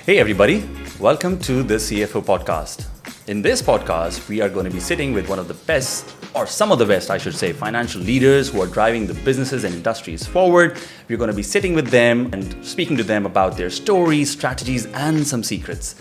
Hey everybody, welcome to the CFO podcast. In this podcast, we are going to be sitting with one of the best, or some of the best, I should say, financial leaders who are driving the businesses and industries forward. We're going to be sitting with them and speaking to them about their stories, strategies, and some secrets.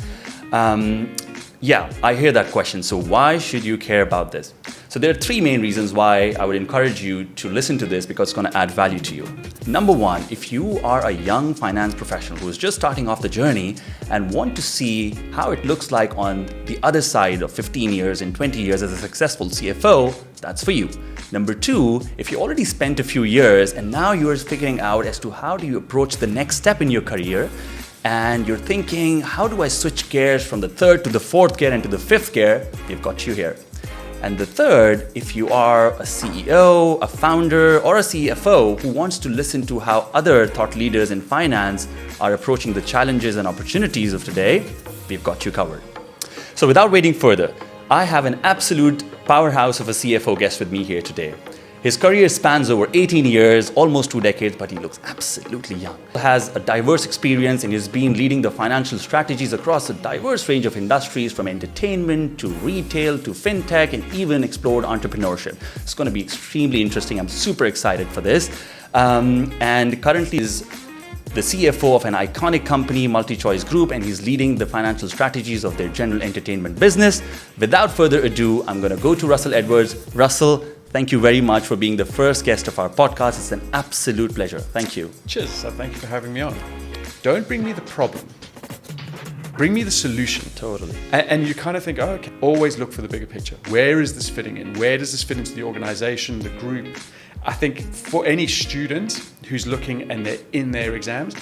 I hear that question. So why should you care about this? So there are three main reasons why I would encourage you to listen to this because it's going to add value to you. Number one, if you are a young finance professional who is just starting off the journey and want to see how it looks like on the other side of 15 years and 20 years as a successful CFO, that's for you. Number two, if you already spent a few years and now you're figuring out as to how do you approach the next step in your career, and you're thinking, how do I switch gears from the third to the fourth gear and to the fifth gear? We've got you here. And the third, if you are a CEO, a founder, or a CFO who wants to listen to how other thought leaders in finance are approaching the challenges and opportunities of today, we've got you covered. So without waiting further, I have an absolute powerhouse of a CFO guest with me here today. His career spans over 18 years, almost 2 decades, but he looks absolutely young. He has a diverse experience and has been leading the financial strategies across a diverse range of industries from entertainment to retail to fintech and even explored entrepreneurship. It's going to be extremely interesting. I'm super excited for this. And currently is the CFO of an iconic company, MultiChoice Group, and he's leading the financial strategies of their general entertainment business. Without further ado, I'm going to go to Russell Edwards. Russell, thank you very much for being the first guest of our podcast. It's an absolute pleasure. Thank you. Cheers. So thank you for having me on. Don't bring me the problem. Bring me the solution. Totally. And you kind of think, oh, okay. Always look for the bigger picture. Where is this fitting in? Where does this fit into the organization, the group? I think for any student who's looking and they're in their exams,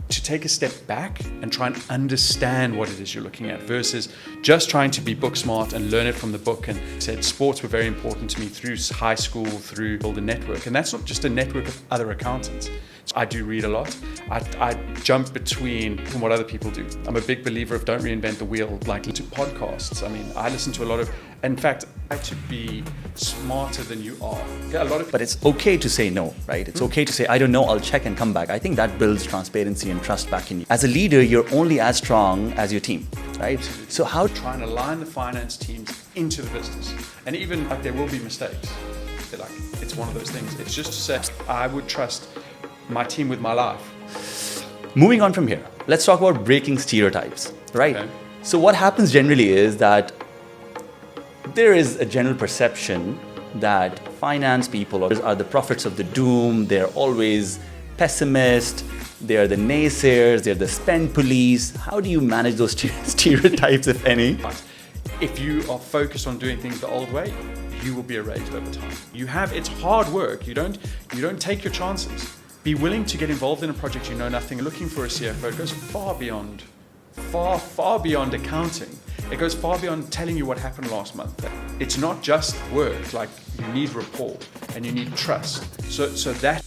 to take a step back and try and understand what it is you're looking at versus just trying to be book smart and learn it from the book. And said sports were very important to me through high school, through the network. And that's not just a network of other accountants. I do read a lot. I jump between what other people do. I'm a big believer of don't reinvent the wheel, like to podcasts. I mean, I listen to a lot of, in fact, I like to be smarter than you are. But it's okay to say no, right? It's okay to say, I don't know, I'll check and come back. I think that builds transparency and trust back in you. As a leader, you're only as strong as your team, right? So how try and align the finance teams into the business. And even like there will be mistakes. Like it's one of those things. It's just to say, I would trust my team with my life. Moving on from here, let's talk about breaking stereotypes, right? Okay. So what happens generally is that there is a general perception that finance people are the prophets of the doom. They're always pessimist. They're the naysayers. They're the spend police. How do you manage those stereotypes, if any? If you are focused on doing things the old way, you will be erased over time. It's hard work. You don't take your chances. Be willing to get involved in a project you know nothing. Looking for a CFO, it goes far beyond accounting. It goes far beyond telling you what happened last month. It's not just work, like you need rapport and you need trust. So that